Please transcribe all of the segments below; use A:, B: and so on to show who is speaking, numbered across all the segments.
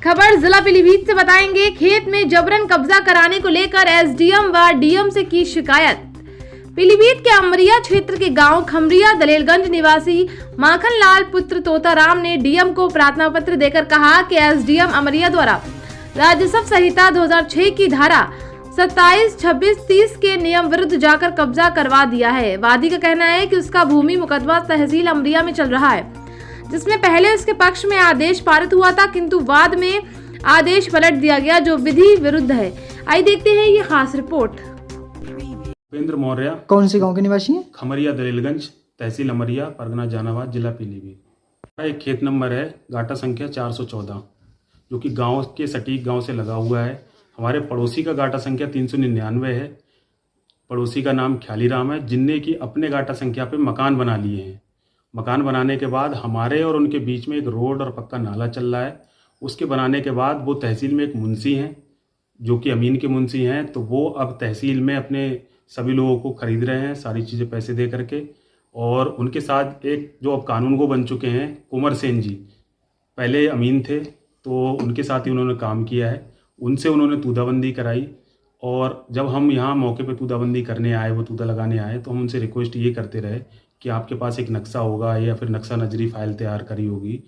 A: खबर जिला पीलीभीत से बताएंगे। खेत में जबरन कब्जा कराने को लेकर एसडीएम व डीएम से की शिकायत। पीलीभीत के अमरिया क्षेत्र के गांव खमरिया दलेलगंज निवासी माखन लाल पुत्र तोताराम ने डीएम को प्रार्थना पत्र देकर कहा कि एसडीएम अमरिया द्वारा राजस्व संहिता 2006 की धारा 27, 26, 30 के नियम विरुद्ध जाकर कब्जा करवा दिया है। वादी का कहना है कि उसका भूमि मुकदमा तहसील अमरिया में चल रहा है, जिसमें पहले उसके पक्ष में आदेश पारित हुआ था, किंतु बाद में आदेश पलट दिया गया जो विधि विरुद्ध है। आइए देखते हैं ये खास रिपोर्ट।
B: उपेंद्र मौर्य।
C: कौन से गांव के निवासी हैं?
B: खमरिया दलेलगंज, तहसील अमरिया, परगना जहानाबाद, जिला पीलीभीत। एक खेत नंबर है गाटा संख्या 414, जो कि गांव के सटीक गांव से लगा हुआ है। हमारे पड़ोसी का गाटा संख्या 399 है। पड़ोसी का नाम ख्याली राम है, जिनने की अपने गाटा संख्या पे मकान बना लिए हैं। मकान बनाने के बाद हमारे और उनके बीच में एक रोड और पक्का नाला चल रहा है। उसके बनाने के बाद वो तहसील में एक मुंशी हैं, जो कि अमीन के मुंशी हैं, तो वो अब तहसील में अपने सभी लोगों को खरीद रहे हैं, सारी चीज़ें पैसे दे करके। और उनके साथ एक जो अब कानून को बन चुके हैं कुंवर सेन जी, पहले अमीन थे, तो उनके साथ ही उन्होंने काम किया है। उनसे उन्होंने तूदाबंदी कराई, और जब हम यहाँ मौके पे तूदाबंदी करने आए, वो तूदा लगाने आए, तो हम उनसे रिक्वेस्ट ये करते रहे कि आपके पास एक नक्शा होगा या फिर नक्शा नजरी फाइल तैयार करी होगी।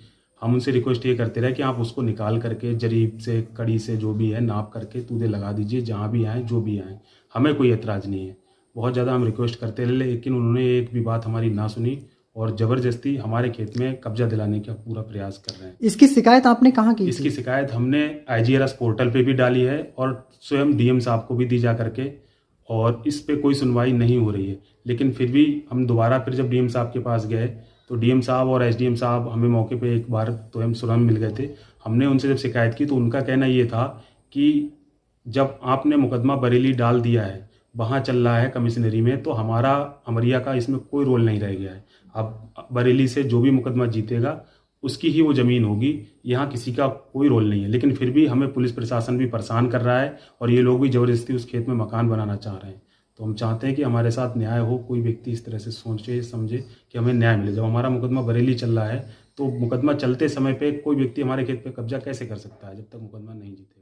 B: हम उनसे रिक्वेस्ट ये करते रहे कि आप उसको निकाल करके जरीब से, कड़ी से, जो भी है नाप करके तूदे लगा दीजिए, जहाँ भी आए, जो भी आए, हमें कोई एतराज़ नहीं है। बहुत ज़्यादा हम रिक्वेस्ट करते रहे, लेकिन उन्होंने एक भी बात हमारी ना सुनी और ज़बरदस्ती हमारे खेत में कब्जा दिलाने का पूरा प्रयास कर रहे हैं।
C: इसकी शिकायत आपने कहाँ की?
B: इसकी शिकायत हमने IGRS पोर्टल पे भी डाली है और स्वयं DM साहब को भी दी जा करके, और इस पे कोई सुनवाई नहीं हो रही है। लेकिन फिर भी हम दोबारा फिर जब DM साहब के पास गए, तो DM साहब और SDM साहब हमें मौके पे एक बार तो हम स्वयं मिल गए थे। हमने उनसे जब शिकायत की तो उनका कहना ये था कि जब आपने मुकदमा बरेली डाल दिया है, वहाँ चल रहा है कमिश्नरी में, तो हमारा अमरिया का इसमें कोई रोल नहीं रह गया है। अब बरेली से जो भी मुकदमा जीतेगा उसकी ही वो ज़मीन होगी, यहाँ किसी का कोई रोल नहीं है। लेकिन फिर भी हमें पुलिस प्रशासन भी परेशान कर रहा है और ये लोग भी ज़बरदस्ती उस खेत में मकान बनाना चाह रहे हैं। तो हम चाहते हैं कि हमारे साथ न्याय हो, कोई व्यक्ति इस तरह से सोचे समझे कि हमें न्याय मिले। जब हमारा मुकदमा बरेली चल रहा है, तो मुकदमा चलते समय पे कोई व्यक्ति हमारे खेत पे कब्जा कैसे कर सकता है जब तक मुकदमा नहीं जीते।